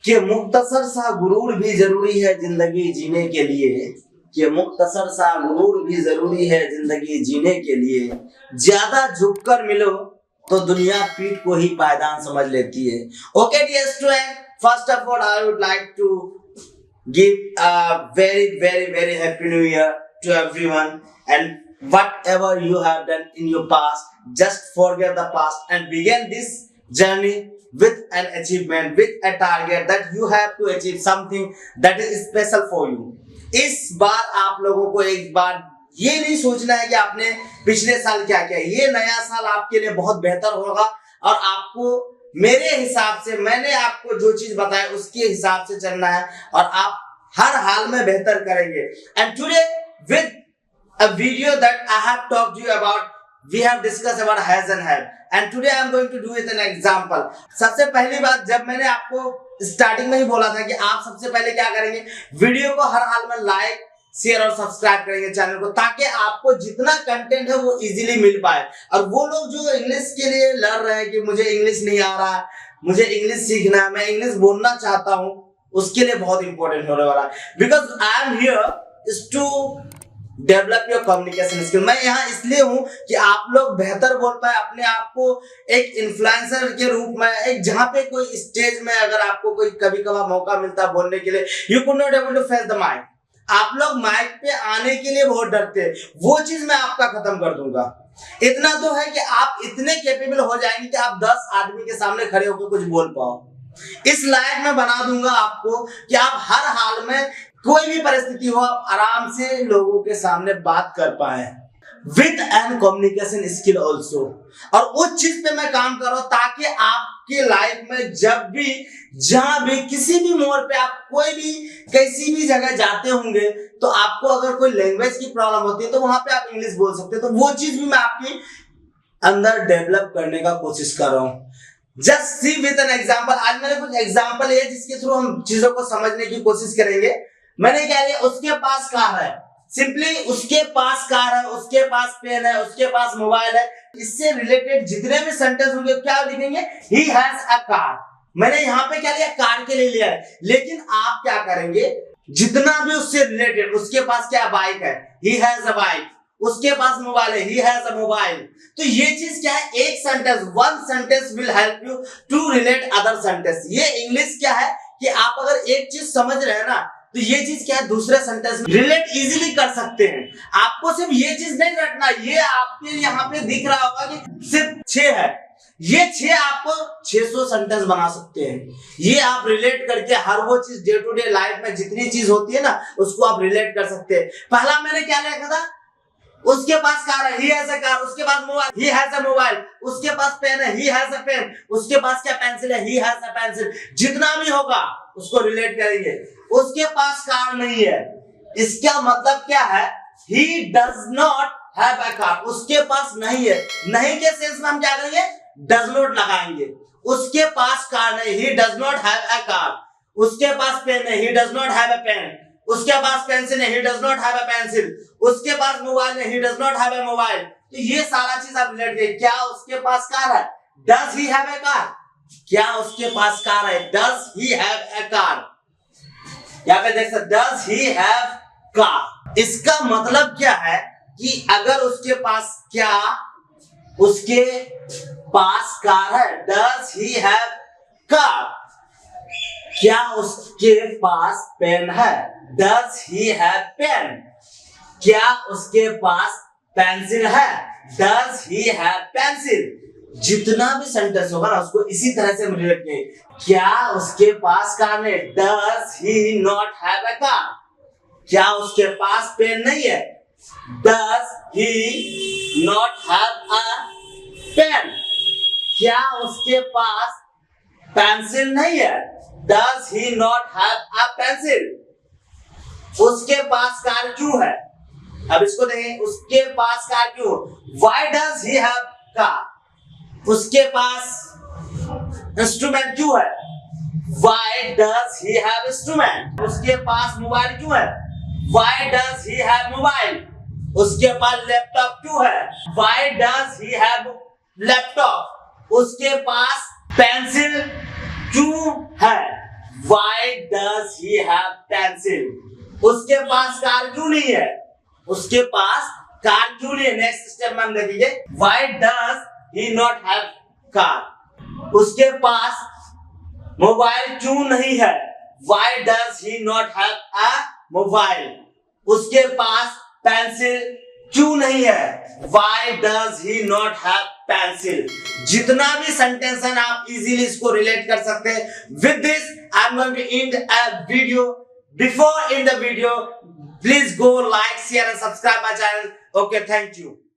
कि मुख्तसर सा गुरूर भी जरूरी है जिंदगी जीने के लिए, कि मुख्तसर सा गुरूर भी जरूरी है जिंदगी जीने के लिए, ज्यादा झुककर मिलो तो दुनिया पीठ को ही पायदान समझ लेती है। Okay dear student, first of all I would like to give a very happy new year to everyone, and whatever you have done in your past, just forget the past and begin this journey with an achievement, with a target that you have to achieve something that is special for you. इस बार आप लोगों को एक बार ये नहीं सोचना है कि आपने पिछले साल क्या किया, ये नया साल आपके लिए बहुत बेहतर होगा और आपको मेरे हिसाब से, मैंने आपको जो चीज बताया उसके हिसाब से चलना है और आप हर हाल में बेहतर करेंगे। And today with a video that I have talked you about, we have discuss about has and have, and today I am going to do it an example. सबसे पहली बात, जब मैंने आपको स्टार्टिंग में ही बोला था कि आप सबसे पहले क्या करेंगे, वीडियो को हर हाल में लाइक शेयर और सब्सक्राइब करेंगे चैनल को, ताकि आपको जितना कंटेंट है वो इजीली मिल पाए। और वो लोग जो इंग्लिश के लिए लड़ रहे हैं कि मुझे इंग्लिश नहीं आ रहा है, मुझे इंग्लिश सीखना है, मैं इंग्लिश बोलना चाहता हूं, उसके लिए बहुत इंपॉर्टेंट होने वाला है। Because I am here is to develop your communication skill. मैं यहाँ इसलिए हूँ कि आप लोग बेहतर बोल पाए, अपने आप को एक इन्फ्लुएंसर के रूप में, एक जहाँ पे कोई स्टेज में अगर आपको कोई कभी कभार मौका मिलता है बोलने के लिए, you could not able to face the mic, आप लोग माइक पे आने के लिए बहुत डरते हैं, वो चीज मैं आपका खत्म कर दूंगा। इतना तो है कि आप इतने कैपेबल हो जाएंगे कि आप 10 आदमी के सामने खड़े होकर कुछ बोल पाओ। इस लायक मैं बना दूंगा आपको कि आप हर हाल में, कोई भी परिस्थिति हो, आप आराम से लोगों के सामने बात कर पाए with an communication skill also. और उस चीज पे मैं काम कर रहा हूं ताकि आपके लाइफ में जब भी, जहां भी, किसी भी मोड़ पे आप कोई भी किसी भी जगह जाते होंगे, तो आपको अगर कोई लैंग्वेज की प्रॉब्लम होती है तो वहां पे आप इंग्लिश बोल सकते हैं। तो वो चीज भी मैं आपके अंदर डेवलप करने का कोशिश कर रहा हूं। Just see with an example. आज मेरे कुछ एग्जांपल है जिसके थ्रू हम चीजों को समझने की कोशिश करेंगे। मैंने क्या लिया, उसके पास कार है, सिंपली उसके पास कार है, उसके पास पेन है, उसके पास मोबाइल है। इससे रिलेटेड जितने भी सेंटेंस होंगे क्या लिखेंगे, ही हैज अ कार। मैंने यहाँ पे क्या लिया, कार के लिए लिया है, लेकिन आप क्या करेंगे, जितना भी उससे रिलेटेड, उसके पास क्या बाइक है, ही हैज अ बाइक, उसके पास मोबाइल है, ही हैज अ मोबाइल। तो ये चीज क्या है, एक sentence, one sentence will help you to relate other sentence. ये इंग्लिश क्या है कि आप अगर एक चीज समझ रहे हैं ना, तो ये चीज क्या है, दूसरे सेंटेंस में रिलेट इजीली कर सकते हैं। आपको सिर्फ ये चीज नहीं रटना, ये आपके यहाँ पे दिख रहा होगा कि सिर्फ 6 है, ये 6 आपको 600 सेंटेंस बना सकते हैं। ये आप रिलेट करके हर वो चीज डे टू डे लाइफ में जितनी चीज होती है ना, उसको आप रिलेट कर सकते हैं। पहला मैंने क्या लिखा था, उसके पास कार है, ही हैज अ कार, उसके पास mobile, he has a mobile, उसके पास पेन है, ही हैज अ पेन, उसके पास क्या पेंसिल है, ही हैज अ पेंसिल। जितना भी होगा उसको रिलेट करेंगे। उसके पास कार नहीं है, इसका मतलब क्या है, he does not have a car, उसके पास नहीं है। नहीं के सेंस में हम क्या करेंगे, does not लगाएंगे। उसके पास कार नहीं, he does not have a car। उसके पास पेन है, he does not have a pen। उसके पास पेंसिल है, he does not have a pencil। उसके पास मोबाइल है, he does not have a mobile। तो ये सारा चीज आप रिलेट करिए। क्या उसके पास कार है, does he have a car? क्या उसके पास कार है, does he have a car? यहाँ पे देख सकते, does he have car? इसका मतलब क्या है कि अगर उसके पास, क्या उसके पास कार है, does he have car? क्या उसके पास पेन है, does he have pen? क्या उसके पास पेंसिल है, does he have pencil? जितना भी सेंटेंस होगा ना, उसको इसी तरह से रिलेट करें। क्या उसके पास कार नहीं, does he not have a car? क्या उसके पास पेन नहीं है, does he not have a pen? क्या उसके पास पेंसिल नहीं है, does he not have a pencil? उसके पास कार क्यों है, अब इसको देखें, उसके पास कार क्यों, why does he have car? उसके पास इंस्ट्रूमेंट क्यों है, why does he have instrument? उसके पास मोबाइल क्यों है, why does he have mobile? उसके पास लैपटॉप क्यों है, why does he have laptop? उसके पास पेंसिल क्यों है, Why does he have pencil? उसके पास कार क्यों नहीं है? उसके पास कार क्यों नहीं है? नेक्स्ट स्टेप में हम देखेंगे Why does he not have car? उसके पास मोबाइल क्यों नहीं है? Why does he not have a mobile? उसके पास पेंसिल क्यों नहीं है? Why does he not have pencil? जितना भी सेंटेंस है ना आप इजीली इसको रिलेट कर सकते हैं. With this, I'm going to end a video. Before in the video, please go like, share and subscribe my channel. Okay, thank you.